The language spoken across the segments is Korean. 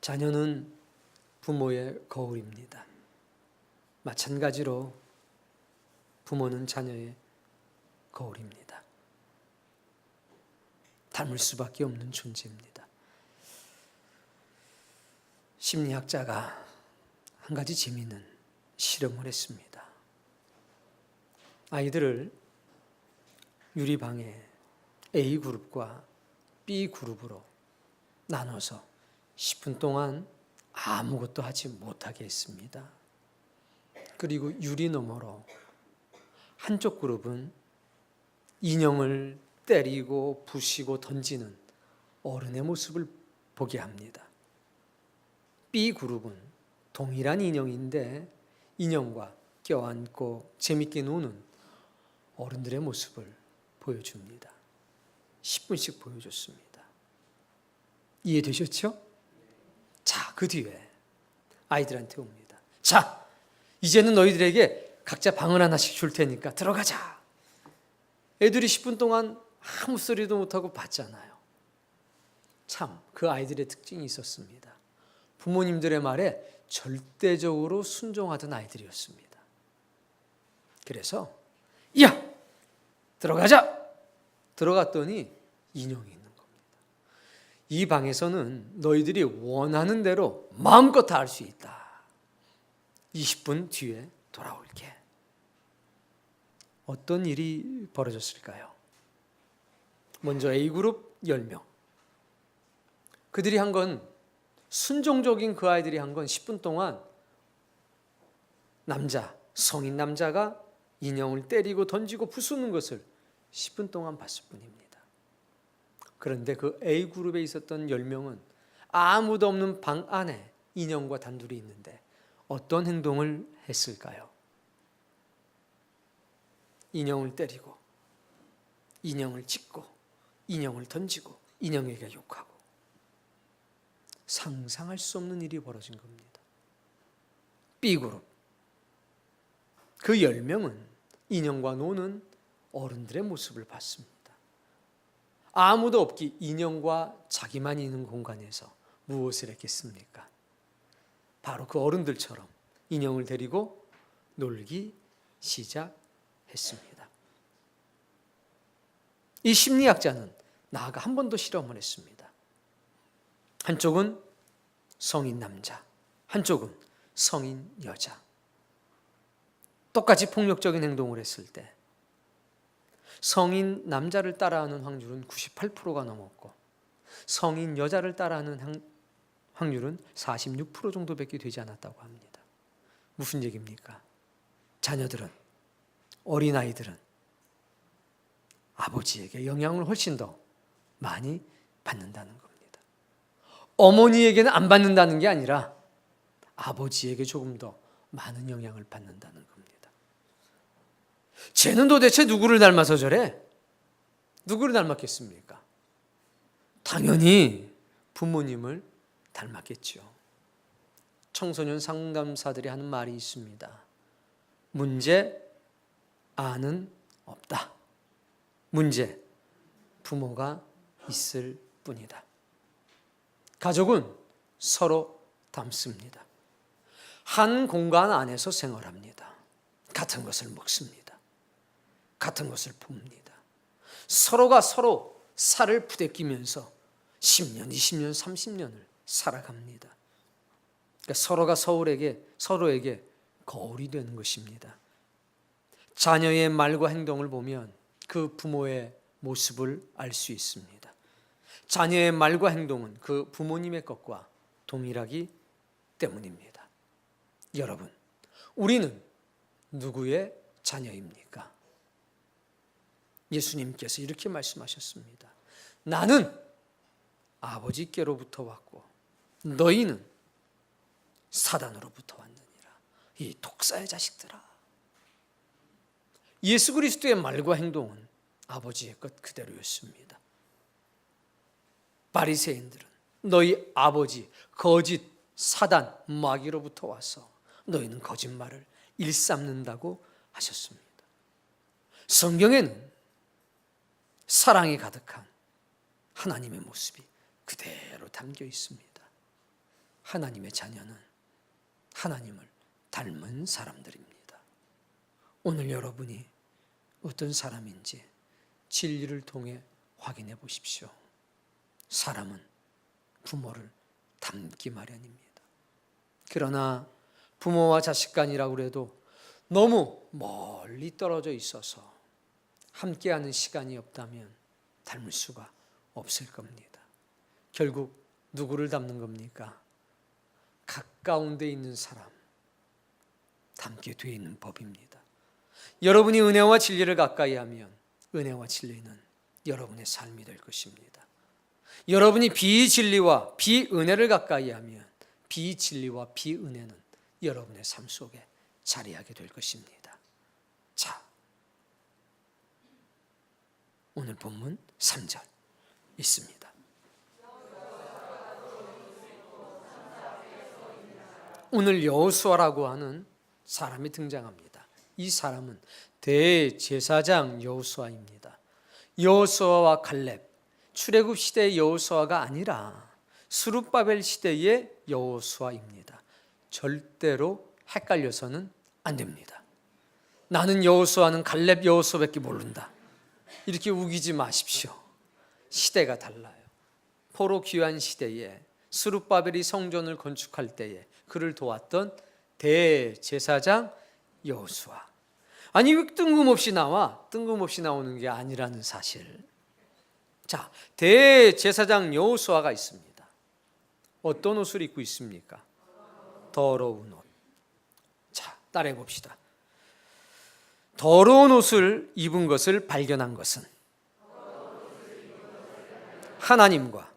자녀는 부모의 거울입니다. 마찬가지로 부모는 자녀의 거울입니다. 닮을 수밖에 없는 존재입니다. 심리학자가 한 가지 재미있는 실험을 했습니다. 아이들을 유리방에 A그룹과 B그룹으로 나눠서 10분 동안 아무것도 하지 못하게 했습니다. 그리고 유리 너머로 한쪽 그룹은 인형을 때리고 부시고 던지는 어른의 모습을 보게 합니다. B그룹은 동일한 인형인데 인형과 껴안고 재밌게 노는 어른들의 모습을 보여줍니다. 10분씩 보여줬습니다. 이해되셨죠? 자, 그 뒤에 아이들한테 옵니다. 자, 이제는 너희들에게 각자 방을 하나씩 줄 테니까 들어가자. 애들이 10분 동안 아무 소리도 못하고 봤잖아요. 참, 그 아이들의 특징이 있었습니다. 부모님들의 말에 절대적으로 순종하던 아이들이었습니다. 그래서 야! 들어가자! 들어갔더니 인형이 있는 겁니다. 이 방에서는 너희들이 원하는 대로 마음껏 다 할 수 있다. 20분 뒤에 돌아올게. 어떤 일이 벌어졌을까요? 먼저 A그룹 10명. 그들이 한 건, 순종적인 그 아이들이 한 건 10분 동안 성인 남자가 인형을 때리고 던지고 부수는 것을 10분 동안 봤을 뿐입니다. 그런데 그 A그룹에 있었던 10명은 아무도 없는 방 안에 인형과 단둘이 있는데 어떤 행동을 했을까요? 인형을 때리고, 인형을 찢고, 인형을 던지고, 인형에게 욕하고. 상상할 수 없는 일이 벌어진 겁니다. B그룹. 그 10명은 인형과 노는 어른들의 모습을 봤습니다. 아무도 없기 인형과 자기만 있는 공간에서 무엇을 했겠습니까? 바로 그 어른들처럼 인형을 데리고 놀기 시작했습니다. 이 심리학자는 나아가 한 번 더 실험을 했습니다. 한쪽은 성인 남자, 한쪽은 성인 여자. 똑같이 폭력적인 행동을 했을 때 성인 남자를 따라하는 확률은 98%가 넘었고 성인 여자를 따라하는 확률은 46% 정도밖에 되지 않았다고 합니다. 무슨 얘기입니까? 자녀들은, 어린아이들은 아버지에게 영향을 훨씬 더 많이 받는다는 겁니다. 어머니에게는 안 받는다는 게 아니라 아버지에게 조금 더 많은 영향을 받는다는 겁니다. 쟤는 도대체 누구를 닮아서 저래? 누구를 닮았겠습니까? 당연히 부모님을 닮았겠죠. 청소년 상담사들이 하는 말이 있습니다. 문제 아는 없다. 문제 부모가 있을 뿐이다. 가족은 서로 닮습니다. 한 공간 안에서 생활합니다. 같은 것을 먹습니다. 같은 것을 봅니다. 서로가 서로 살을 부대끼면서 10년, 20년, 30년을 살아갑니다. 그러니까 서로가 서로에게 거울이 되는 것입니다. 자녀의 말과 행동을 보면 그 부모의 모습을 알 수 있습니다. 자녀의 말과 행동은 그 부모님의 것과 동일하기 때문입니다. 여러분, 우리는 누구의 자녀입니까? 예수님께서 이렇게 말씀하셨습니다. 나는 아버지께로부터 왔고 너희는 사단으로부터 왔느니라. 이 독사의 자식들아. 예수 그리스도의 말과 행동은 아버지의 것 그대로였습니다. 바리새인들은 너희 아버지 거짓 사단 마귀로부터 와서 너희는 거짓말을 일삼는다고 하셨습니다. 성경에는 사랑이 가득한 하나님의 모습이 그대로 담겨 있습니다. 하나님의 자녀는 하나님을 닮은 사람들입니다. 오늘 여러분이 어떤 사람인지 진리를 통해 확인해 보십시오. 사람은 부모를 닮기 마련입니다. 그러나 부모와 자식 간이라고 해도 너무 멀리 떨어져 있어서 함께하는 시간이 없다면 닮을 수가 없을 겁니다. 결국 누구를 닮는 겁니까? 가까운 데 있는 사람 닮게 되어 있는 법입니다. 여러분이 은혜와 진리를 가까이 하면 은혜와 진리는 여러분의 삶이 될 것입니다. 여러분이 비진리와 비은혜를 가까이 하면 비진리와 비은혜는 여러분의 삶 속에 자리하게 될 것입니다. 자, 오늘 본문 3절 있습니다. 오늘 여호수아라고 하는 사람이 등장합니다. 이 사람은 대제사장 여호수아입니다. 여호수아와 갈렙, 출애굽 시대의 여호수아가 아니라 스룹바벨 시대의 여호수아입니다. 절대로 헷갈려서는 안 됩니다. 나는 여호수아는 갈렙 여호수아밖에 모른다, 이렇게 우기지 마십시오. 시대가 달라요. 포로 귀환 시대에 스룹바벨이 성전을 건축할 때에 그를 도왔던 대제사장 여호수아. 아니 왜 뜬금없이 나와? 뜬금없이 나오는 게 아니라는 사실. 자, 대제사장 여호수아가 있습니다. 어떤 옷을 입고 있습니까? 더러운 옷. 자, 따라해 봅시다. 더러운 옷을 입은 것을 발견한 것은 하나님과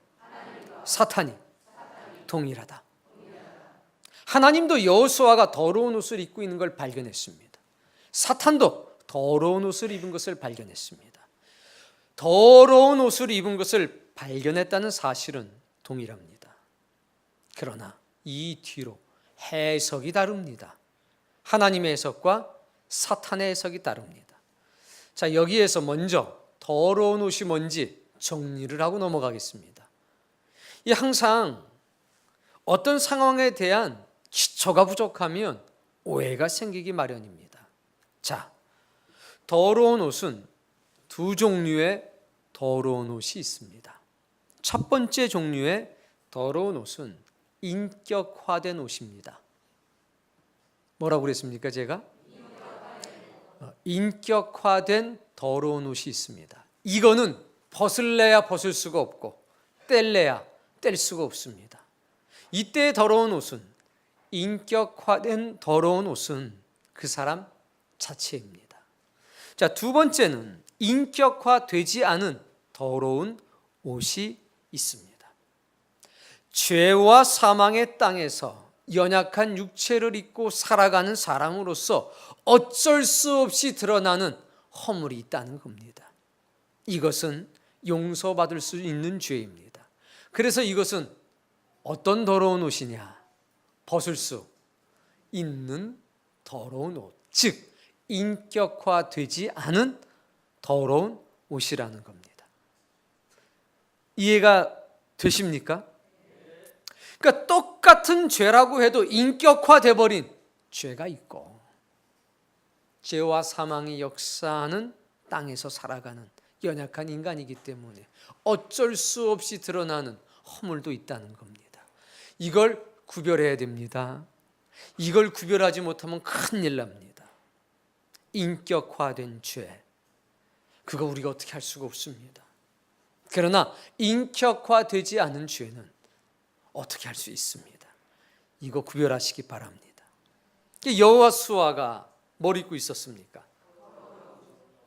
사탄이 동일하다. 하나님도 여호수아가 더러운 옷을 입고 있는 걸 발견했습니다. 사탄도 더러운 옷을 입은 것을 발견했습니다. 더러운 옷을 입은 것을 발견했다는 사실은 동일합니다. 그러나 이 뒤로 해석이 다릅니다. 하나님의 해석과 사탄의 해석이 다릅니다. 자, 여기에서 먼저 더러운 옷이 뭔지 정리를 하고 넘어가겠습니다. 이 항상 어떤 상황에 대한 기초가 부족하면 오해가 생기기 마련입니다. 자, 더러운 옷은 두 종류의 더러운 옷이 있습니다. 첫 번째 종류의 더러운 옷은 인격화된 옷입니다. 뭐라고 그랬습니까, 제가? 인격화된 더러운 옷이 있습니다. 이거는 벗을래야 벗을 수가 없고 뗄래야 뗄 수가 없습니다. 이때의 더러운 옷은, 인격화된 더러운 옷은 그 사람 자체입니다. 자, 두 번째는 인격화되지 않은 더러운 옷이 있습니다. 죄와 사망의 땅에서 연약한 육체를 입고 살아가는 사람으로서 어쩔 수 없이 드러나는 허물이 있다는 겁니다. 이것은 용서받을 수 있는 죄입니다. 그래서 이것은 어떤 더러운 옷이냐? 벗을 수 있는 더러운 옷, 즉 인격화되지 않은 더러운 옷이라는 겁니다. 이해가 되십니까? 그러니까 똑같은 죄라고 해도 인격화돼 버린 죄가 있고, 죄와 사망이 역사하는 땅에서 살아가는 연약한 인간이기 때문에 어쩔 수 없이 드러나는 허물도 있다는 겁니다. 이걸 구별해야 됩니다. 이걸 구별하지 못하면 큰일 납니다. 인격화된 죄, 그거 우리가 어떻게 할 수가 없습니다. 그러나 인격화되지 않은 죄는 어떻게 할 수 있습니다. 이거 구별하시기 바랍니다. 여호수아가 뭘 입고 있었습니까?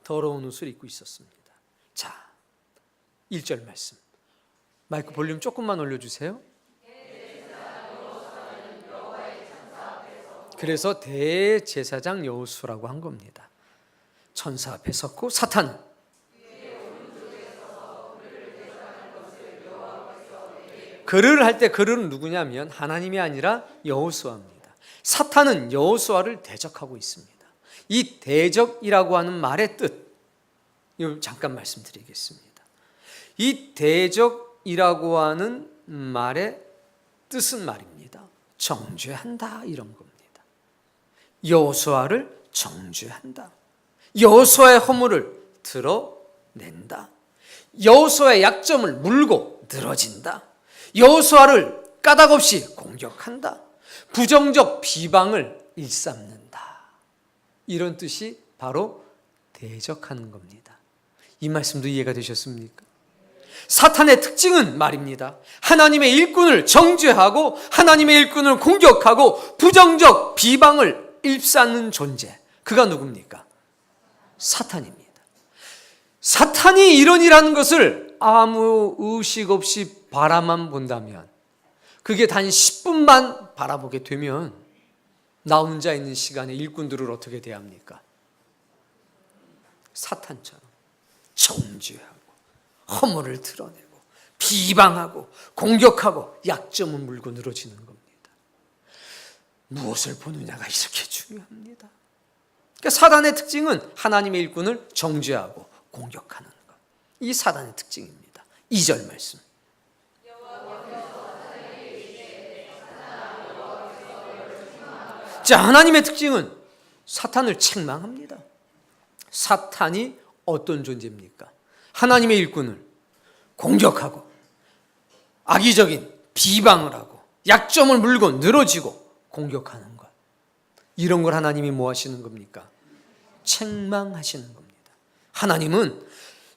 더러운 옷을 입고 있었습니다. 자, 1절 말씀, 마이크 볼륨 조금만 올려주세요. 그래서 대제사장 여호수아라고 한 겁니다. 천사 앞에 섰고 사탄은 그를 할 때 그를 누구냐면 하나님이 아니라 여호수아입니다. 사탄은 여호수아를 대적하고 있습니다. 이 대적이라고 하는 말의 뜻, 이거 잠깐 말씀드리겠습니다. 이 대적이라고 하는 말의 뜻은 말입니다. 정죄한다 이런 겁니다. 여호수아를 정죄한다. 여호수아의 허물을 드러낸다. 여호수아의 약점을 물고 늘어진다. 여호수아를 까닭없이 공격한다. 부정적 비방을 일삼는다. 이런 뜻이 바로 대적하는 겁니다. 이 말씀도 이해가 되셨습니까? 사탄의 특징은 말입니다. 하나님의 일꾼을 정죄하고 하나님의 일꾼을 공격하고 부정적 비방을 일삼는 존재. 그가 누굽니까? 사탄입니다. 사탄이 이런 일하는 것을 아무 의식 없이 바라만 본다면, 그게 단 10분만 바라보게 되면 나 혼자 있는 시간에 일꾼들을 어떻게 대합니까? 사탄처럼 정죄하고 허물을 드러내고 비방하고 공격하고 약점을 물고 늘어지는 겁니다. 무엇을 보느냐가 이렇게 중요합니다. 그러니까 사단의 특징은 하나님의 일꾼을 정죄하고 공격하는 것. 이 사단의 특징입니다. 2절 말씀. 자, 하나님의 특징은 사탄을 책망합니다. 사탄이 어떤 존재입니까? 하나님의 일꾼을 공격하고 악의적인 비방을 하고 약점을 물고 늘어지고 공격하는 것. 이런 걸 하나님이 뭐 하시는 겁니까? 책망하시는 겁니다. 하나님은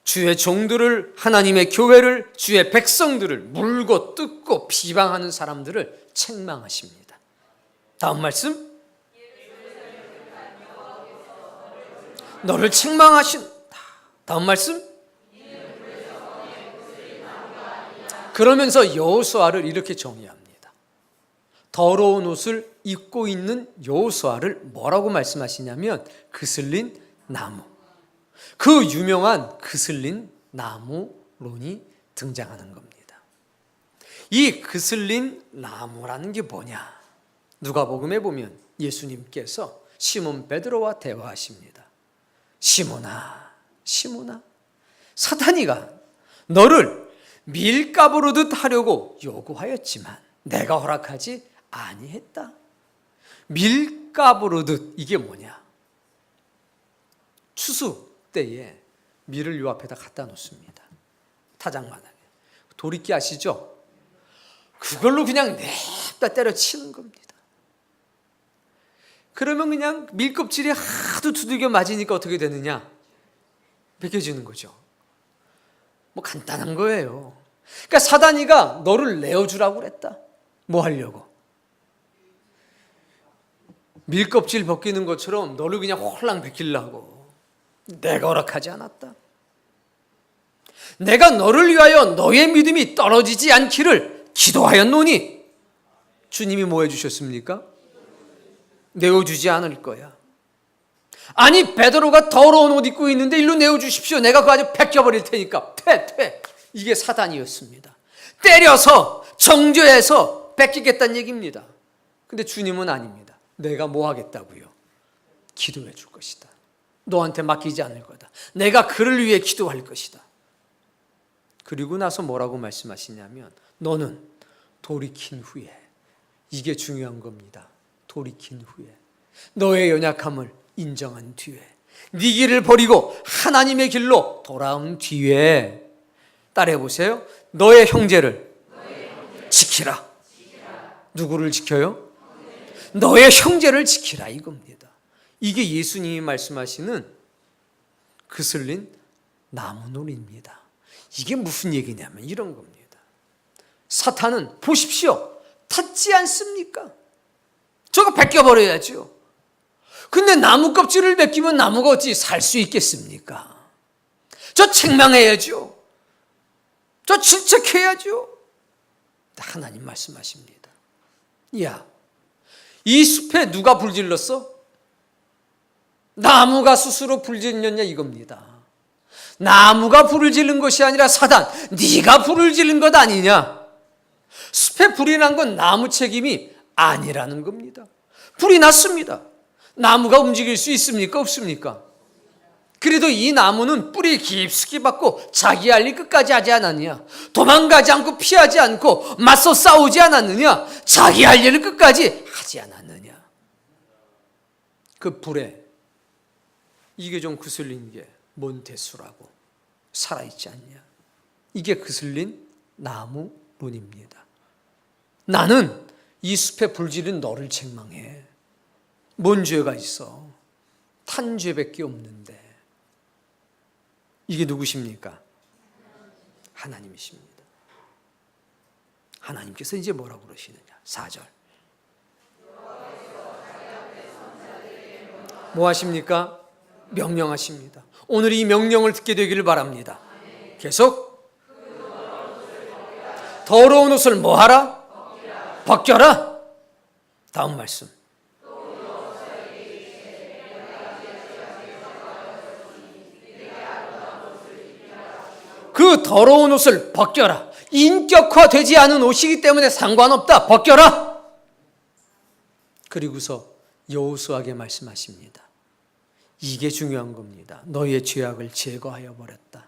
주의 종들을, 하나님의 교회를, 주의 백성들을 물고 뜯고 비방하는 사람들을 책망하십니다. 다음 말씀. 너를 책망하신다. 다음 말씀. 그러면서 여호수아를 이렇게 정의합니다. 더러운 옷을 입고 있는 여호수아를 뭐라고 말씀하시냐면 그슬린 나무. 그 유명한 그슬린 나무론이 등장하는 겁니다. 이 그슬린 나무라는 게 뭐냐? 누가복음에 보면 예수님께서 시몬 베드로와 대화하십니다. 시몬아, 시몬아, 사탄이가 너를 밀가부르듯 하려고 요구하였지만 내가 허락하지 아니했다. 밀가부르듯 이게 뭐냐? 추수 때에 밀을 요 앞에다 갖다 놓습니다. 타작마당에. 도리끼 아시죠? 그걸로 그냥 냅다 때려치는 겁니다. 그러면 그냥 밀껍질이 하도 두들겨 맞으니까 어떻게 되느냐? 벗겨지는 거죠. 뭐 간단한 거예요. 그러니까 사단이가 너를 내어주라고 그랬다. 뭐 하려고? 밀껍질 벗기는 것처럼 너를 그냥 홀랑 벗기려고. 내가 허락하지 않았다. 내가 너를 위하여 너의 믿음이 떨어지지 않기를 기도하였노니 주님이 뭐 해주셨습니까? 내어주지 않을 거야. 아니 베드로가 더러운 옷 입고 있는데 일로 내어주십시오. 내가 그거 아주 벗겨버릴 테니까. 퇴. 이게 사단이었습니다. 때려서 정죄해서 벗기겠다는 얘기입니다. 근데 주님은 아닙니다. 내가 뭐 하겠다고요? 기도해 줄 것이다. 너한테 맡기지 않을 거다. 내가 그를 위해 기도할 것이다. 그리고 나서 뭐라고 말씀하시냐면 너는 돌이킨 후에, 이게 중요한 겁니다. 돌이킨 후에 너의 연약함을 인정한 뒤에 네 길을 버리고 하나님의 길로 돌아온 뒤에 따라해 보세요. 너의 형제를 지키라. 누구를 지켜요? 너의 형제를 지키라 이겁니다. 이게 예수님이 말씀하시는 그슬린 나무놀이입니다. 이게 무슨 얘기냐면 이런 겁니다. 사탄은 보십시오. 닿지 않습니까? 저거 벗겨버려야죠. 근데 나무 껍질을 벗기면 나무가 어찌 살 수 있겠습니까? 저 책망해야죠. 저 질책해야죠. 하나님 말씀하십니다. 야, 이 숲에 누가 불질렀어? 나무가 스스로 불질렀냐 이겁니다. 나무가 불을 지른 것이 아니라 사단, 네가 불을 지른 것 아니냐? 숲에 불이 난 건 나무 책임이 아니라는 겁니다. 불이 났습니다. 나무가 움직일 수 있습니까? 없습니까? 그래도 이 나무는 뿌리 깊숙이 박고 자기 할 일 끝까지 하지 않았느냐? 도망가지 않고 피하지 않고 맞서 싸우지 않았느냐? 자기 할 일을 끝까지 하지 않았느냐? 그 불에 이게 좀 그슬린 게 몬테수라고 살아있지 않냐? 이게 그슬린 나무론입니다. 나는 이 숲에 불지른 너를 책망해. 뭔 죄가 있어? 탄 죄밖에 없는데. 이게 누구십니까? 하나님이십니다. 하나님께서 이제 뭐라고 그러시느냐? 4절. 뭐 하십니까? 명령하십니다. 오늘 이 명령을 듣게 되기를 바랍니다. 계속. 더러운 옷을 뭐 하라? 벗겨라. 다음 말씀. 그 더러운 옷을 벗겨라. 인격화되지 않은 옷이기 때문에 상관없다. 벗겨라. 그리고서 여호수아에게 말씀하십니다. 이게 중요한 겁니다. 너희의 죄악을 제거하여 버렸다.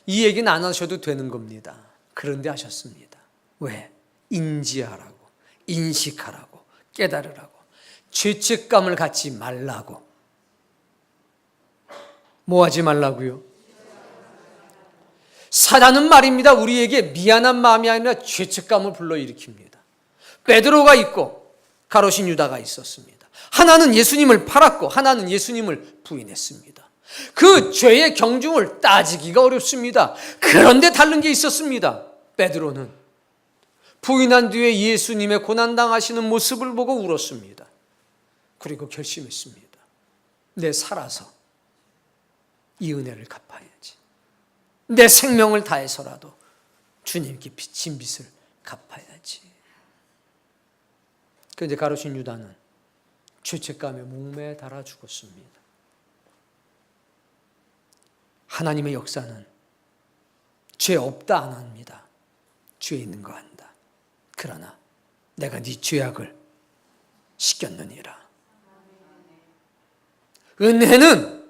이 얘기는 안 하셔도 되는 겁니다. 그런데 하셨습니다. 왜? 인지하라고, 인식하라고, 깨달으라고, 죄책감을 갖지 말라고. 뭐 하지 말라고요? 사단은 말입니다. 우리에게 미안한 마음이 아니라 죄책감을 불러일으킵니다. 베드로가 있고 가롯인 유다가 있었습니다. 하나는 예수님을 팔았고 하나는 예수님을 부인했습니다. 그 죄의 경중을 따지기가 어렵습니다. 그런데 다른 게 있었습니다. 베드로는 부인한 뒤에 예수님의 고난당하시는 모습을 보고 울었습니다. 그리고 결심했습니다. 내 살아서 이 은혜를 갚아야지. 내 생명을 다해서라도 주님께 빚진 빚을 갚아야지. 그런데 가롯인 유다는 죄책감에 목매에 달아 죽었습니다. 하나님의 역사는 죄 없다 안 합니다. 죄 있는 거 한다. 그러나 내가 네 죄악을 씻겼느니라. 은혜는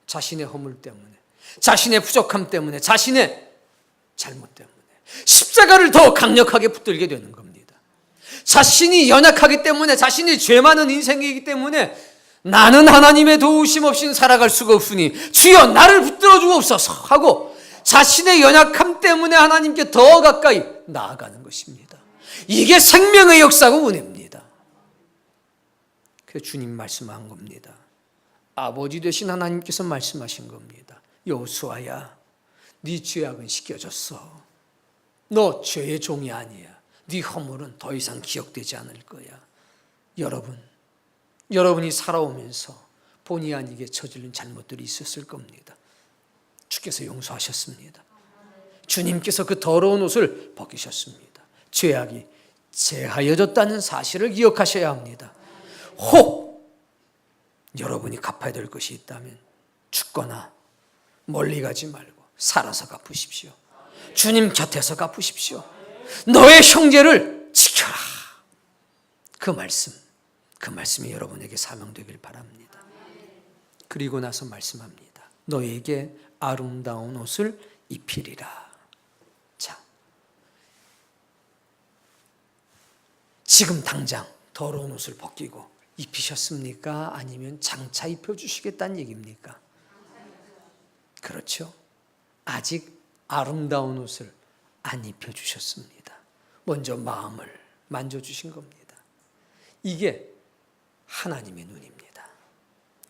자신의 허물 때문에, 자신의 부족함 때문에, 자신의 잘못 때문에 십자가를 더 강력하게 붙들게 되는 겁니다. 자신이 연약하기 때문에, 자신이 죄 많은 인생이기 때문에 나는 하나님의 도우심 없이는 살아갈 수가 없으니 주여 나를 붙들어 주옵소서 하고 자신의 연약함 때문에 하나님께 더 가까이 나아가는 것입니다. 이게 생명의 역사고 은혜입니다. 그래서 주님 말씀한 겁니다. 아버지 되신 하나님께서 말씀하신 겁니다. 여호수아야, 네 죄악은 씻겨졌어. 너 죄의 종이 아니야. 네 허물은 더 이상 기억되지 않을 거야. 여러분이 살아오면서 본의 아니게 저지른 잘못들이 있었을 겁니다. 주께서 용서하셨습니다. 주님께서 그 더러운 옷을 벗기셨습니다. 죄악이 제하여졌다는 사실을 기억하셔야 합니다. 혹 여러분이 갚아야 될 것이 있다면 죽거나 멀리 가지 말고 살아서 갚으십시오. 주님 곁에서 갚으십시오. 너의 형제를 지켜라. 그 말씀이 여러분에게 사명되길 바랍니다. 그리고 나서 말씀합니다. 너에게 아름다운 옷을 입히리라. 자, 지금 당장 더러운 옷을 벗기고 입히셨습니까? 아니면 장차 입혀주시겠다는 얘기입니까? 그렇죠. 아직 아름다운 옷을 안 입혀주셨습니다. 먼저 마음을 만져주신 겁니다. 이게 하나님의 눈입니다.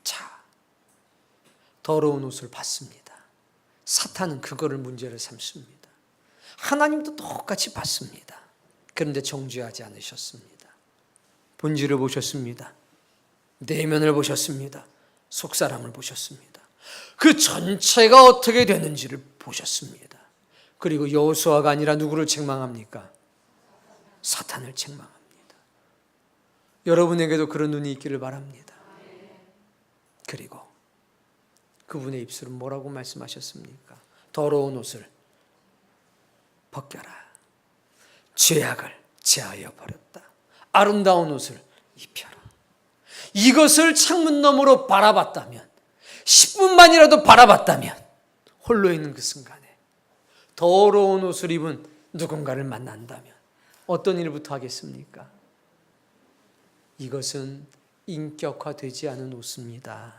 자, 더러운 옷을 봤습니다. 사탄은 그거를 문제를 삼습니다. 하나님도 똑같이 봤습니다. 그런데 정죄하지 않으셨습니다. 본질을 보셨습니다. 내면을 보셨습니다. 속사람을 보셨습니다. 그 전체가 어떻게 되는지를 보셨습니다. 그리고 여호수아가 아니라 누구를 책망합니까? 사탄을 책망합니다. 여러분에게도 그런 눈이 있기를 바랍니다. 그리고 그분의 입술은 뭐라고 말씀하셨습니까? 더러운 옷을 벗겨라. 죄악을 제하여 버렸다. 아름다운 옷을 입혀라. 이것을 창문 너머로 바라봤다면 10분만이라도 바라봤다면 홀로 있는 그 순간에 더러운 옷을 입은 누군가를 만난다면 어떤 일부터 하겠습니까? 이것은 인격화되지 않은 옷입니다.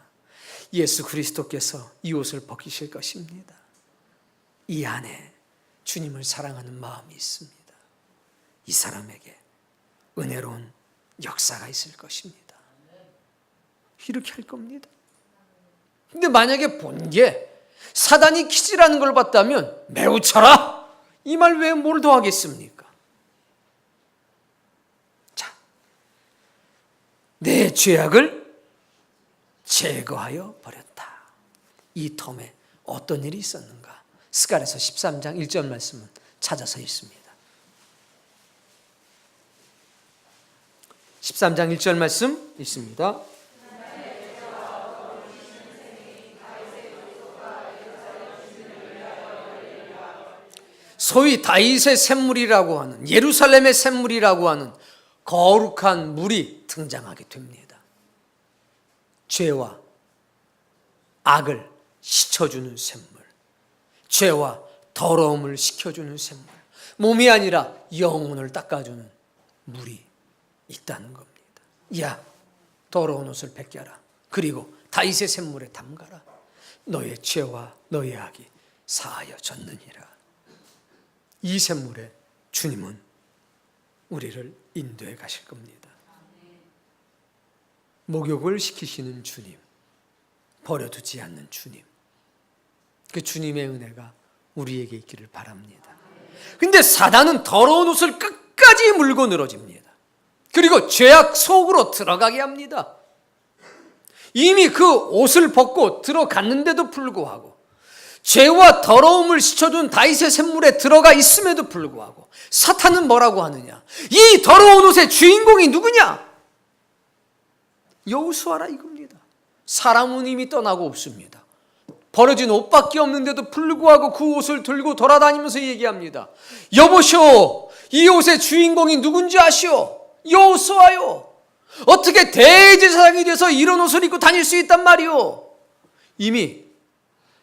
예수 그리스도께서 이 옷을 벗기실 것입니다. 이 안에 주님을 사랑하는 마음이 있습니다. 이 사람에게 은혜로운 역사가 있을 것입니다. 이렇게 할 겁니다. 근데 만약에 본 게 사단이 키즈라는 걸 봤다면 매우 쳐라! 이 말 외에 뭘 더 하겠습니까? 자, 내 죄악을 제거하여 버렸다. 이 텀에 어떤 일이 있었는가? 스가랴서 13장 1절 말씀은 찾아서 있습니다. 13장 1절 말씀 있습니다. 소위 다윗의 샘물이라고 하는, 예루살렘의 샘물이라고 하는 거룩한 물이 등장하게 됩니다. 죄와 악을 씻어주는 샘물, 죄와 더러움을 식혀주는 샘물, 몸이 아니라 영혼을 닦아주는 물이 있다는 겁니다. 야, 더러운 옷을 벗겨라. 그리고 다윗의 샘물에 담가라. 너의 죄와 너의 악이 사하여졌느니라. 이 샘물에 주님은 우리를 인도해 가실 겁니다. 목욕을 시키시는 주님, 버려두지 않는 주님, 그 주님의 은혜가 우리에게 있기를 바랍니다. 근데 사단은 더러운 옷을 끝까지 물고 늘어집니다. 그리고 죄악 속으로 들어가게 합니다. 이미 그 옷을 벗고 들어갔는데도 불구하고 죄와 더러움을 씻어준 다윗의 샘물에 들어가 있음에도 불구하고 사탄은 뭐라고 하느냐? 이 더러운 옷의 주인공이 누구냐? 여호수아라 이겁니다. 사람은 이미 떠나고 없습니다. 버려진 옷밖에 없는데도 불구하고 그 옷을 들고 돌아다니면서 얘기합니다. 여보시오, 이 옷의 주인공이 누군지 아시오? 여호수아요. 어떻게 대제사장이 돼서 이런 옷을 입고 다닐 수 있단 말이오? 이미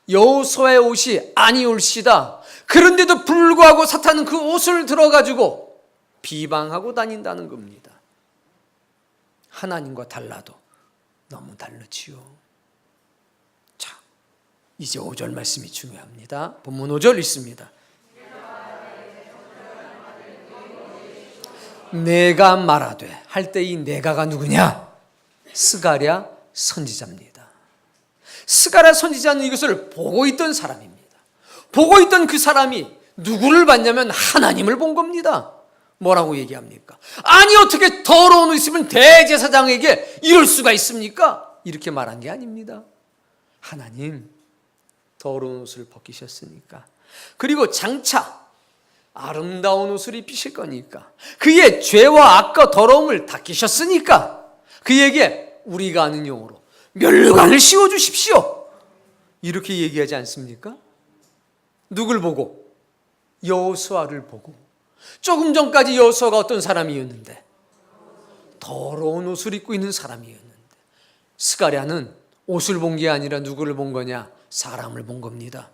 여호수아의 옷이 아니올시다. 그런데도 불구하고 사탄은 그 옷을 들어가지고 비방하고 다닌다는 겁니다. 하나님과 달라도 너무 다르지요. 자, 이제 5절 말씀이 중요합니다. 본문 5절 있습니다. 내가 말하되, 할 때 이 내가가 누구냐? 스가랴 선지자입니다. 스가랴 선지자는 이것을 보고 있던 사람입니다. 보고 있던 그 사람이 누구를 봤냐면 하나님을 본 겁니다. 뭐라고 얘기합니까? 아니 어떻게 더러운 옷 입은 대제사장에게 이럴 수가 있습니까? 이렇게 말한 게 아닙니다. 하나님, 더러운 옷을 벗기셨으니까, 그리고 장차 아름다운 옷을 입히실 거니까, 그의 죄와 악과 더러움을 닦으셨으니까 그에게 우리가 아는 용어로 멸관을 씌워주십시오. 이렇게 얘기하지 않습니까? 누굴 보고? 여호수아를 보고. 조금 전까지 여호수아가 어떤 사람이었는데? 더러운 옷을 입고 있는 사람이었는데, 스가랴는 옷을 본 게 아니라 누구를 본 거냐? 사람을 본 겁니다.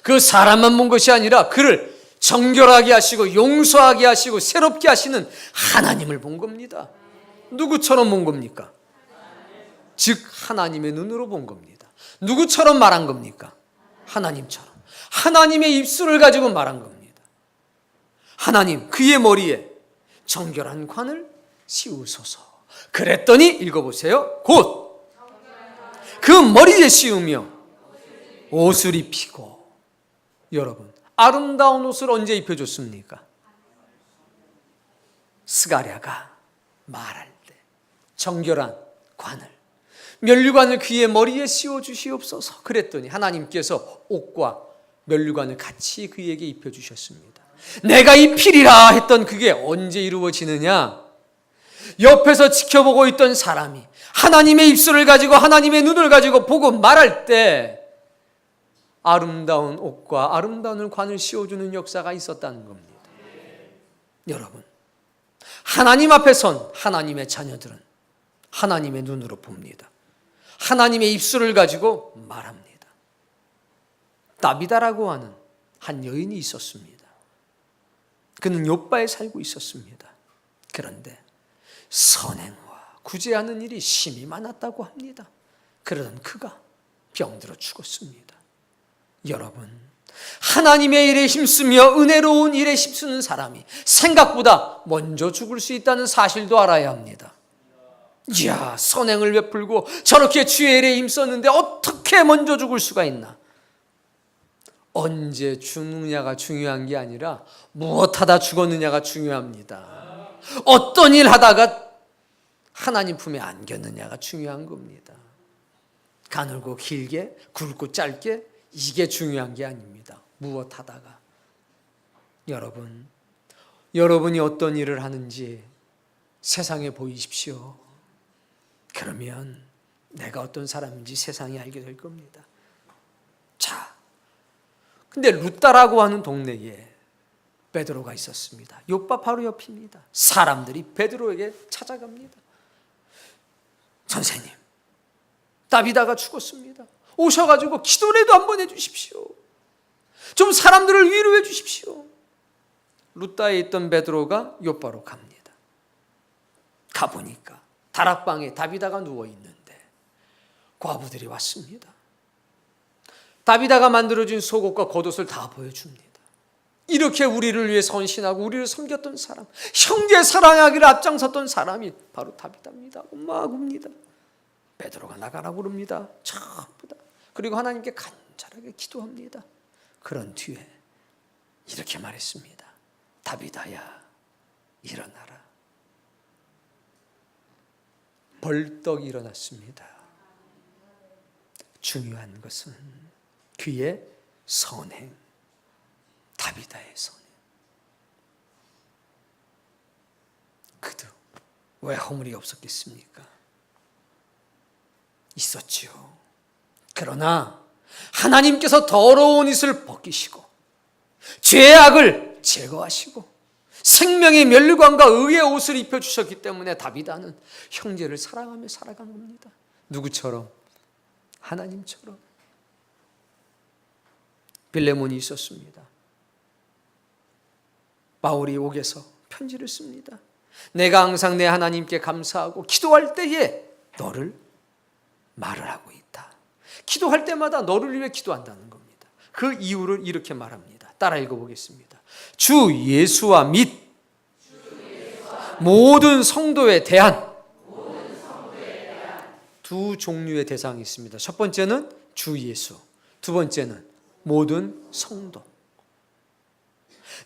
그 사람만 본 것이 아니라 그를 정결하게 하시고 용서하게 하시고 새롭게 하시는 하나님을 본 겁니다. 누구처럼 본 겁니까? 즉 하나님의 눈으로 본 겁니다. 누구처럼 말한 겁니까? 하나님처럼. 하나님의 입술을 가지고 말한 겁니다. 하나님, 그의 머리에 정결한 관을 씌우소서. 그랬더니 읽어보세요. 곧 그 머리에 씌우며 옷을 입히고. 여러분, 아름다운 옷을 언제 입혀줬습니까? 스가랴가 말할 때 정결한 관을, 면류관을 그의 머리에 씌워주시옵소서. 그랬더니 하나님께서 옷과 면류관을 같이 그에게 입혀주셨습니다. 내가 입히리라 했던 그게 언제 이루어지느냐? 옆에서 지켜보고 있던 사람이 하나님의 입술을 가지고 하나님의 눈을 가지고 보고 말할 때 아름다운 옷과 아름다운 관을 씌워주는 역사가 있었다는 겁니다. 여러분, 하나님 앞에 선 하나님의 자녀들은 하나님의 눈으로 봅니다. 하나님의 입술을 가지고 말합니다. 다비다라고 하는 한 여인이 있었습니다. 그는 욥바에 살고 있었습니다. 그런데 선행과 구제하는 일이 심히 많았다고 합니다. 그러던 그가 병들어 죽었습니다. 여러분, 하나님의 일에 힘쓰며 은혜로운 일에 힘쓰는 사람이 생각보다 먼저 죽을 수 있다는 사실도 알아야 합니다. 이야, 선행을 베풀고 저렇게 주의 일에 힘썼는데 어떻게 먼저 죽을 수가 있나? 언제 죽느냐가 중요한 게 아니라 무엇하다 죽었느냐가 중요합니다. 어떤 일 하다가 하나님 품에 안겼느냐가 중요한 겁니다. 가늘고 길게, 굵고 짧게, 이게 중요한 게 아닙니다. 무엇하다가. 여러분이 어떤 일을 하는지 세상에 보이십시오. 그러면 내가 어떤 사람인지 세상이 알게 될 겁니다. 자, 근데 루다라고 하는 동네에 베드로가 있었습니다. 욥바 바로 옆입니다. 사람들이 베드로에게 찾아갑니다. 선생님, 다비다가 죽었습니다. 오셔가지고 기도라도 한번 해주십시오. 좀 사람들을 위로해 주십시오. 루다에 있던 베드로가 욥바로 갑니다. 가보니까 다락방에 다비다가 누워있는데 과부들이 왔습니다. 다비다가 만들어준 속옷과 겉옷을 다 보여줍니다. 이렇게 우리를 위해 선신하고 우리를 섬겼던 사람, 형제 사랑하기를 앞장섰던 사람이 바로 다비다입니다. 엄마구입니다. 베드로가 나가라고 그럽니다. 전부 다. 그리고 하나님께 간절하게 기도합니다. 그런 뒤에 이렇게 말했습니다. 다비다야, 일어나라. 벌떡 일어났습니다. 중요한 것은 그의 선행, 다비다의 선행. 그도 왜 허물이 없었겠습니까? 있었지요. 그러나 하나님께서 더러운 옷을 벗기시고 죄악을 제거하시고 생명의 면류관과 의의 옷을 입혀주셨기 때문에 다비다는 형제를 사랑하며 살아간 겁니다. 누구처럼? 하나님처럼. 빌레몬이 있었습니다. 바울이 옥에서 편지를 씁니다. 내가 항상 내 하나님께 감사하고 기도할 때에 너를 말을 하고 있다. 기도할 때마다 너를 위해 기도한다는 겁니다. 그 이유를 이렇게 말합니다. 따라 읽어보겠습니다. 주 예수와 및 모든 성도에 대한 두 종류의 대상이 있습니다. 첫 번째는 주 예수, 두 번째는 모든 성도.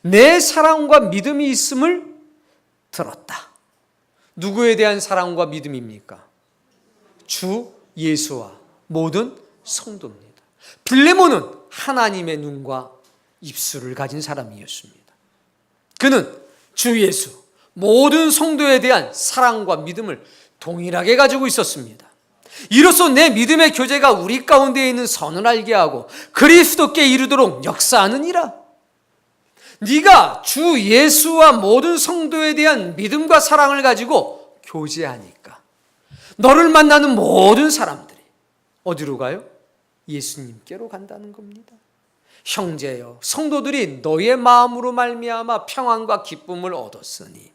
내 사랑과 믿음이 있음을 들었다. 누구에 대한 사랑과 믿음입니까? 주 예수와 모든 성도입니다. 빌레몬은 하나님의 눈과 입술을 가진 사람이었습니다. 그는 주 예수, 모든 성도에 대한 사랑과 믿음을 동일하게 가지고 있었습니다. 이로써 내 믿음의 교제가 우리 가운데 있는 선을 알게 하고 그리스도께 이르도록 역사하느니라. 네가 주 예수와 모든 성도에 대한 믿음과 사랑을 가지고 교제하니까 너를 만나는 모든 사람들이 어디로 가요? 예수님께로 간다는 겁니다. 형제여, 성도들이 너의 마음으로 말미암아 평안과 기쁨을 얻었으니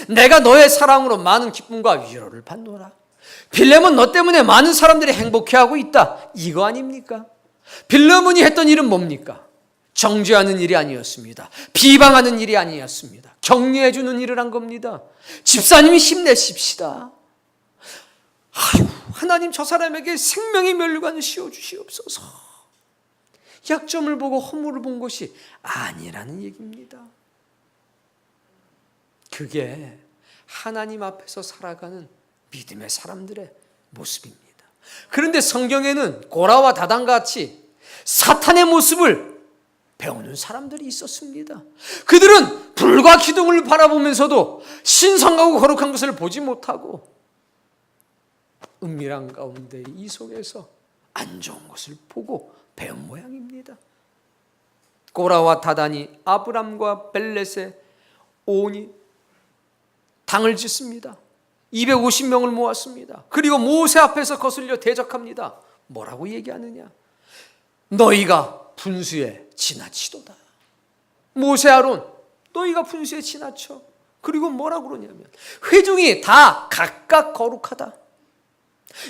내가 너의 사랑으로 많은 기쁨과 위로를 받노라. 빌레몬 너 때문에 많은 사람들이 행복해하고 있다. 이거 아닙니까? 빌레몬이 했던 일은 뭡니까? 정죄하는 일이 아니었습니다. 비방하는 일이 아니었습니다. 격려해 주는 일을 한 겁니다. 집사님이 힘내십시다. 아유, 하나님 저 사람에게 생명의 면류관을 씌워주시옵소서. 약점을 보고 허물을 본 것이 아니라는 얘기입니다. 그게 하나님 앞에서 살아가는 믿음의 사람들의 모습입니다. 그런데 성경에는 고라와 다단같이 사탄의 모습을 배우는 사람들이 있었습니다. 그들은 불과 기둥을 바라보면서도 신성하고 거룩한 것을 보지 못하고 은밀한 가운데 이 속에서 안 좋은 것을 보고 배운 모양입니다. 고라와 다단이 아브람과 벨렛의 온이 당을 짓습니다. 250명을 모았습니다. 그리고 모세 앞에서 거슬려 대적합니다. 뭐라고 얘기하느냐? 너희가 분수에 지나치도다. 모세 아론, 너희가 분수에 지나쳐. 그리고 뭐라고 그러냐면 회중이 다 각각 거룩하다.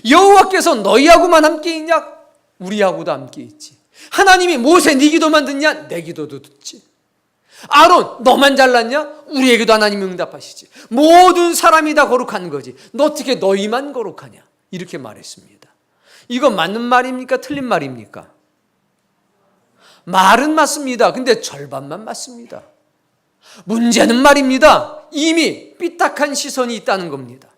여호와께서 너희하고만 함께 있냐? 우리하고도 함께 있지. 하나님이 모세 네 기도만 듣냐? 내 기도도 듣지. 아론 너만 잘났냐? 우리에게도 하나님이 응답하시지. 모든 사람이 다 거룩한 거지. 너 어떻게 너희만 거룩하냐? 이렇게 말했습니다. 이거 맞는 말입니까? 틀린 말입니까? 말은 맞습니다. 근데 절반만 맞습니다. 문제는 말입니다. 이미 삐딱한 시선이 있다는 겁니다.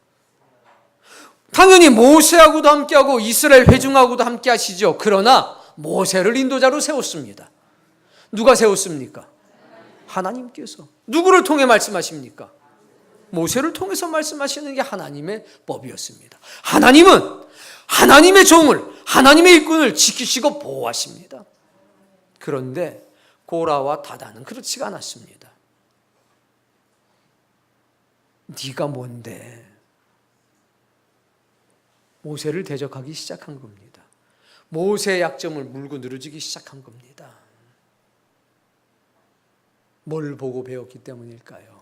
당연히 모세하고도 함께하고 이스라엘 회중하고도 함께 하시죠. 그러나 모세를 인도자로 세웠습니다. 누가 세웠습니까? 하나님께서. 누구를 통해 말씀하십니까? 모세를 통해서 말씀하시는 게 하나님의 법이었습니다. 하나님은 하나님의 종을, 하나님의 일꾼을 지키시고 보호하십니다. 그런데 고라와 다단은 그렇지가 않았습니다. 네가 뭔데? 모세를 대적하기 시작한 겁니다. 모세의 약점을 물고 늘어지기 시작한 겁니다. 뭘 보고 배웠기 때문일까요?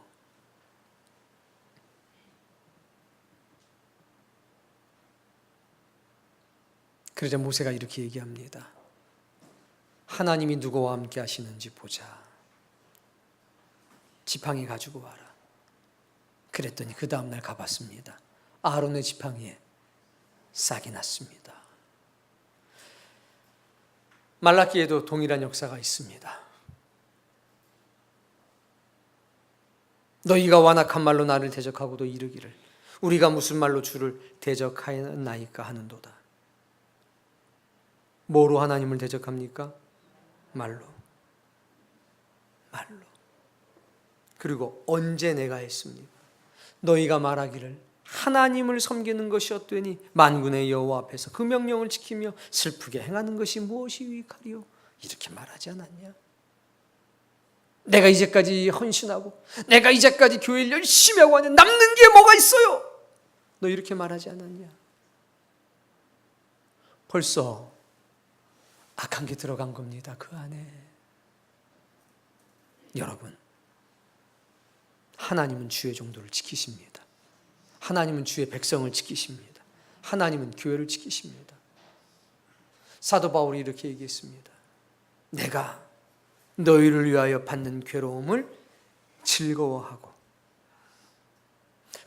그러자 모세가 이렇게 얘기합니다. 하나님이 누구와 함께 하시는지 보자. 지팡이 가지고 와라. 그랬더니 그 다음날 가봤습니다. 아론의 지팡이에 싹이 났습니다. 말라기에도 동일한 역사가 있습니다. 너희가 완악한 말로 나를 대적하고도 이르기를 우리가 무슨 말로 주를 대적하였나이까 하는도다. 뭐로 하나님을 대적합니까? 말로. 그리고 언제 내가 했습니까? 너희가 말하기를 하나님을 섬기는 것이 헛되니 만군의 여호와 앞에서 그 명령을 지키며 슬프게 행하는 것이 무엇이 유익하리요? 이렇게 말하지 않았냐? 내가 이제까지 헌신하고 내가 이제까지 교회를 열심히 하고 하냐? 남는 게 뭐가 있어요? 너 이렇게 말하지 않았냐? 벌써 악한 게 들어간 겁니다. 그 안에. 여러분, 하나님은 주의 종도를 지키십니다. 하나님은 주의 백성을 지키십니다. 하나님은 교회를 지키십니다. 사도 바울이 이렇게 얘기했습니다. 내가 너희를 위하여 받는 괴로움을 즐거워하고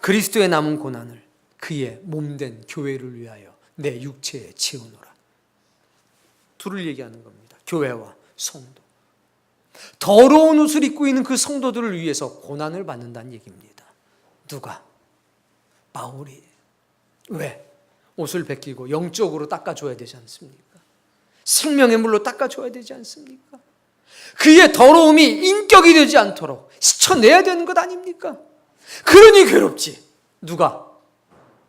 그리스도의 남은 고난을 그의 몸된 교회를 위하여 내 육체에 채우노라. 둘을 얘기하는 겁니다. 교회와 성도. 더러운 옷을 입고 있는 그 성도들을 위해서 고난을 받는다는 얘기입니다. 누가? 바울이. 왜? 옷을 벗기고 영적으로 닦아줘야 되지 않습니까? 생명의 물로 닦아줘야 되지 않습니까? 그의 더러움이 인격이 되지 않도록 씻어내야 되는 것 아닙니까? 그러니 괴롭지. 누가?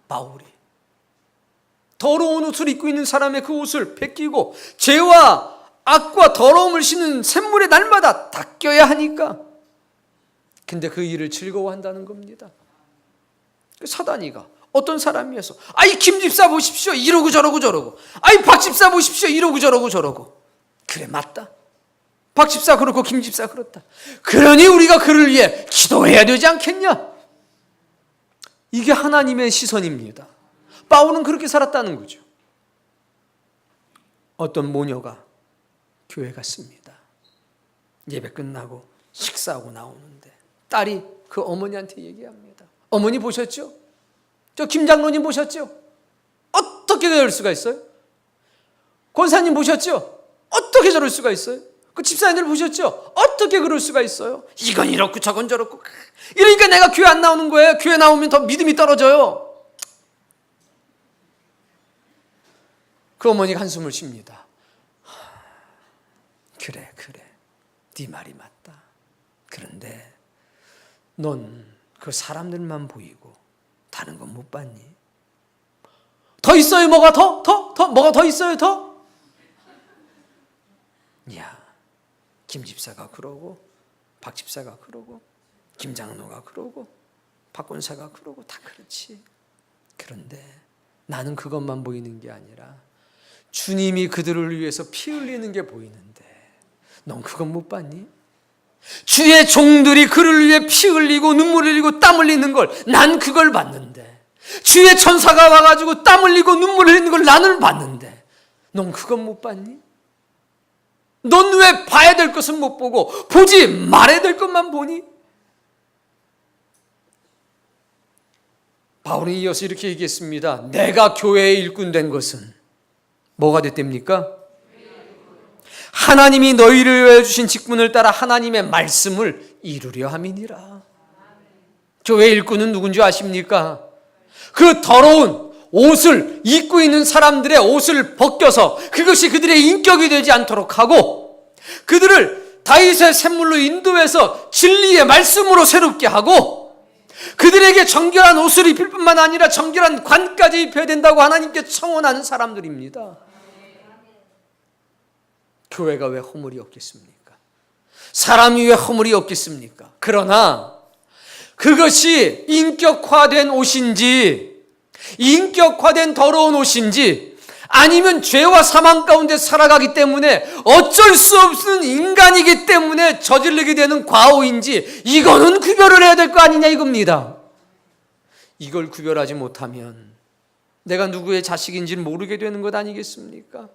바울이. 더러운 옷을 입고 있는 사람의 그 옷을 벗기고 죄와 악과 더러움을 씻는 샘물에 날마다 닦여야 하니까. 근데 그 일을 즐거워한다는 겁니다. 사단이가 어떤 사람이어서 아이 김 집사 보십시오 이러고 저러고 아이 박 집사 보십시오 이러고 저러고 그래 맞다. 박 집사 그렇고 김 집사 그렇다. 그러니 우리가 그를 위해 기도해야 되지 않겠냐? 이게 하나님의 시선입니다. 바울은 그렇게 살았다는 거죠. 어떤 모녀가 교회 갔습니다. 예배 끝나고 식사하고 나오는데 딸이 그 어머니한테 얘기합니다. 어머니 보셨죠? 저 김 장로님 보셨죠? 어떻게 그럴 수가 있어요? 권사님 보셨죠? 어떻게 저럴 수가 있어요? 그 집사님들 보셨죠? 어떻게 그럴 수가 있어요? 이건 이렇고 저건 저렇고. 이러니까 내가 교회 안 나오는 거예요. 교회 나오면 더 믿음이 떨어져요. 그 어머니가 한숨을 쉽니다. 그래 네 말이 맞다. 그런데 넌 그 사람들만 보이고 다른 건 못 봤니? 더 있어요? 뭐가 더? 뭐가 더 있어요? 더? 야, 김 집사가 그러고 박 집사가 그러고 김 장로가 그러고 박 권사가 그러고 다 그렇지. 그런데 나는 그것만 보이는 게 아니라 주님이 그들을 위해서 피 흘리는 게 보이는데 넌 그건 못 봤니? 주의 종들이 그를 위해 피 흘리고 눈물 흘리고 땀 흘리는 걸 난 그걸 봤는데, 주의 천사가 와가지고 땀 흘리고 눈물 흘리는 걸 나는 봤는데 넌 그건 못 봤니? 넌 왜 봐야 될 것은 못 보고 보지 말아야 될 것만 보니? 바울이 이어서 이렇게 얘기했습니다. 내가 교회의 일꾼 된 것은 뭐가 됐답니까? 하나님이 너희를 위하여 주신 직분을 따라 하나님의 말씀을 이루려 함이니라. 교회 일꾼은 누군지 아십니까? 그 더러운 옷을 입고 있는 사람들의 옷을 벗겨서 그것이 그들의 인격이 되지 않도록 하고, 그들을 다윗의 샘물로 인도해서 진리의 말씀으로 새롭게 하고, 그들에게 정결한 옷을 입힐 뿐만 아니라 정결한 관까지 입혀야 된다고 하나님께 청원하는 사람들입니다. 교회가 왜 허물이 없겠습니까? 사람이 왜 허물이 없겠습니까? 그러나 그것이 인격화된 옷인지, 인격화된 더러운 옷인지, 아니면 죄와 사망 가운데 살아가기 때문에 어쩔 수 없는 인간이기 때문에 저지르게 되는 과오인지, 이거는 구별을 해야 될 거 아니냐 이겁니다. 이걸 구별하지 못하면 내가 누구의 자식인지를 모르게 되는 것 아니겠습니까?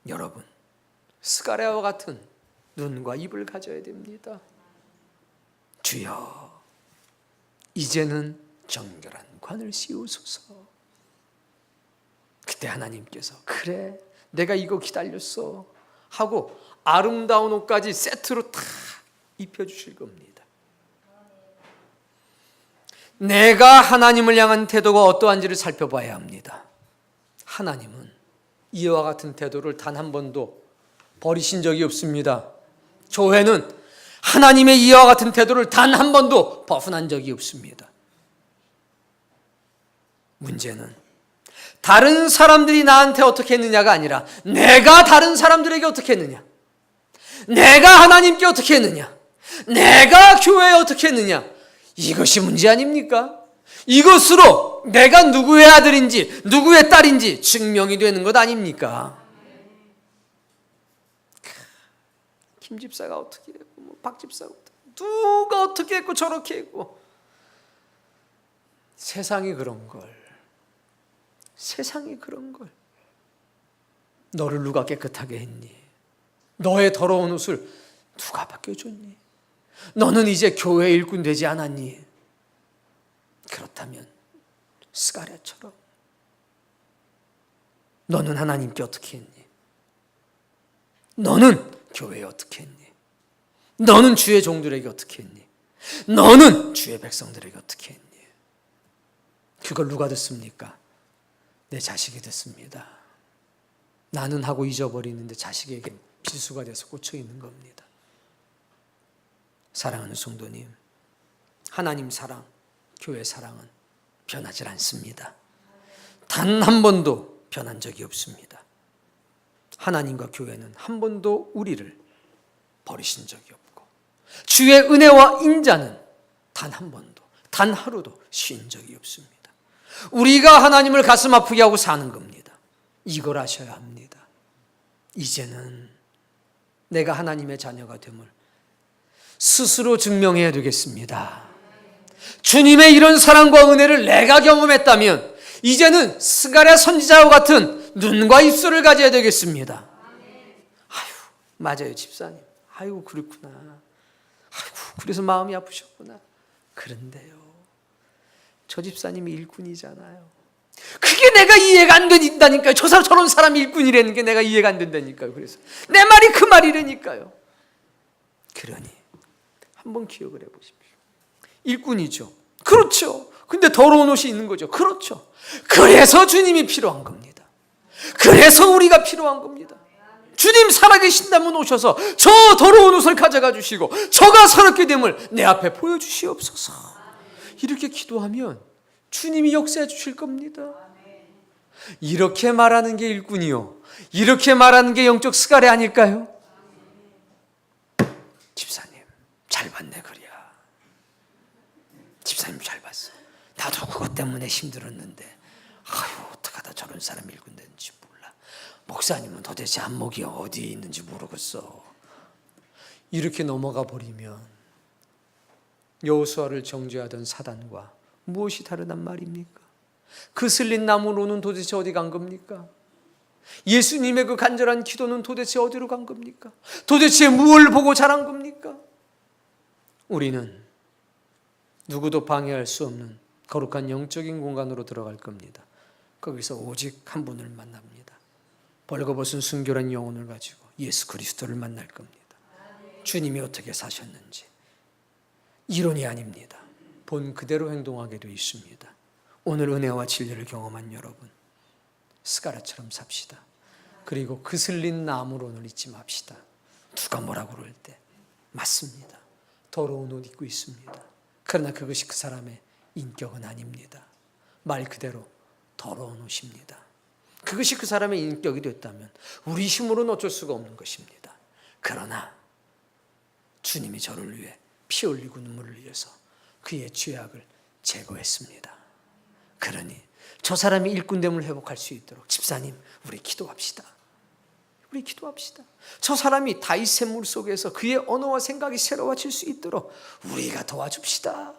여러분, 스가랴와 같은 눈과 입을 가져야 됩니다. 주여, 이제는 정결한 관을 씌우소서. 그때 하나님께서 그래 내가 이거 기다렸어 하고 아름다운 옷까지 세트로 다 입혀주실 겁니다. 내가 하나님을 향한 태도가 어떠한지를 살펴봐야 합니다. 하나님은 이와 같은 태도를 단 한 번도 버리신 적이 없습니다. 교회는 하나님의 이와 같은 태도를 단 한 번도 벗어난 적이 없습니다. 문제는 다른 사람들이 나한테 어떻게 했느냐가 아니라 내가 다른 사람들에게 어떻게 했느냐, 내가 하나님께 어떻게 했느냐, 내가 교회에 어떻게 했느냐, 이것이 문제 아닙니까? 이것으로 내가 누구의 아들인지 누구의 딸인지 증명이 되는 것 아닙니까? 김 집사가 어떻게 했고, 박 집사가 누가 어떻게 했고 저렇게 했고, 세상이 그런 걸, 세상이 그런 걸. 너를 누가 깨끗하게 했니? 너의 더러운 옷을 누가 벗겨줬니? 너는 이제 교회 일꾼 되지 않았니? 그렇다면 스가랴처럼 너는 하나님께 어떻게 했니? 너는 교회에 어떻게 했니? 너는 주의 종들에게 어떻게 했니? 너는 주의 백성들에게 어떻게 했니? 그걸 누가 듣습니까? 내 자식이 듣습니다. 나는 하고 잊어버리는데 자식에게 비수가 돼서 꽂혀 있는 겁니다. 사랑하는 성도님, 하나님 사랑, 교회 사랑은 변하지 않습니다. 단 한 번도 변한 적이 없습니다. 하나님과 교회는 한 번도 우리를 버리신 적이 없고, 주의 은혜와 인자는 단 한 번도, 단 하루도 쉰 적이 없습니다. 우리가 하나님을 가슴 아프게 하고 사는 겁니다. 이걸 아셔야 합니다. 이제는 내가 하나님의 자녀가 됨을 스스로 증명해야 되겠습니다. 주님의 이런 사랑과 은혜를 내가 경험했다면 이제는 스가랴 선지자와 같은 눈과 입술을 가져야 되겠습니다. 아유, 맞아요 집사님. 아유 그렇구나. 아이고 그래서 마음이 아프셨구나. 그런데요, 저 집사님이 일꾼이잖아요. 그게 내가 이해가 안 된다니까요. 저런 사람이 일꾼이라는 게 내가 이해가 안 된다니까요. 그래서 내 말이 그 말이라니까요. 그러니 한번 기억을 해보십시오. 일꾼이죠. 그렇죠. 근데 더러운 옷이 있는 거죠. 그렇죠. 그래서 주님이 필요한 겁니다. 그래서 우리가 필요한 겁니다. 주님 살아계신다면 오셔서 저 더러운 옷을 가져가 주시고 저가 서럽게 됨을 내 앞에 보여주시옵소서. 이렇게 기도하면 주님이 역사해 주실 겁니다. 이렇게 말하는 게 일꾼이요, 이렇게 말하는 게 영적 스가랴 아닐까요? 집사님 잘 봤네 그래야. 집사님 잘 봤어. 나도 그것 때문에 힘들었는데 아유 어떡하다 저런 사람이 일군다는지 몰라. 목사님은 도대체 안목이 어디에 있는지 모르겠어. 이렇게 넘어가 버리면 여호수아를 정죄하던 사단과 무엇이 다르단 말입니까? 그 슬린 나무로는 도대체 어디 간 겁니까? 예수님의 그 간절한 기도는 도대체 어디로 간 겁니까? 도대체 무엇을 보고 자란 겁니까? 우리는 누구도 방해할 수 없는 거룩한 영적인 공간으로 들어갈 겁니다. 거기서 오직 한 분을 만납니다. 벌거벗은 순결한 영혼을 가지고 예수 그리스도를 만날 겁니다. 주님이 어떻게 사셨는지 이론이 아닙니다. 본 그대로 행동하게 되어 있습니다. 오늘 은혜와 진리를 경험한 여러분, 스가랴처럼 삽시다. 그리고 그 슬린 나무론을 잊지 맙시다. 누가 뭐라고 그럴 때 맞습니다. 더러운 옷 입고 있습니다. 그러나 그것이 그 사람의 인격은 아닙니다. 말 그대로 더러운 옷입니다. 그것이 그 사람의 인격이 됐다면 우리 힘으로는 어쩔 수가 없는 것입니다. 그러나 주님이 저를 위해 피 흘리고 눈물을 흘려서 그의 죄악을 제거했습니다. 그러니 저 사람이 일꾼됨을 회복할 수 있도록 집사님 우리 기도합시다. 우리 기도합시다. 저 사람이 다윗의 물 속에서 그의 언어와 생각이 새로워질 수 있도록 우리가 도와줍시다.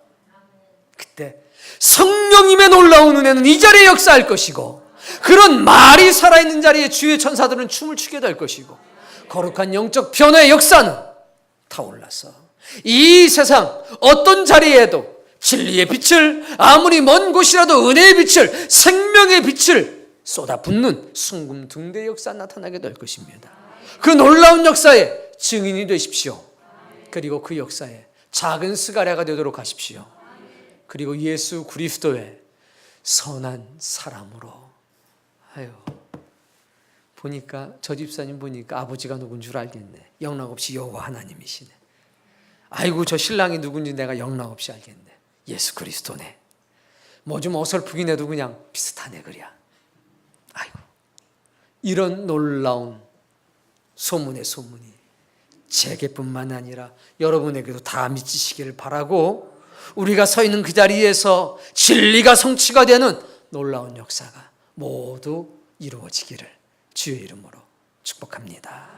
그때 성령님의 놀라운 은혜는 이 자리에 역사할 것이고 그런 말이 살아있는 자리에 주의 천사들은 춤을 추게 될 것이고 거룩한 영적 변화의 역사는 타올라서 이 세상 어떤 자리에도 진리의 빛을 아무리 먼 곳이라도 은혜의 빛을 생명의 빛을 쏟아붓는 순금둥대의 역사 나타나게 될 것입니다. 그 놀라운 역사의 증인이 되십시오. 그리고 그 역사에 작은 스가랴가 되도록 하십시오. 그리고 예수 그리스도의 선한 사람으로 아유 보니까 저 집사님 보니까 아버지가 누군 줄 알겠네. 영락없이 여호와 하나님이시네. 아이고 저 신랑이 누군지 내가 영락없이 알겠네. 예수 그리스도네. 뭐 좀 어설프긴 해도 그냥 비슷하네 그랴. 아이고 이런 놀라운 소문의 소문이 제게뿐만 아니라 여러분에게도 다 미치시기를 바라고 우리가 서 있는 그 자리에서 진리가 성취가 되는 놀라운 역사가 모두 이루어지기를 주의 이름으로 축복합니다.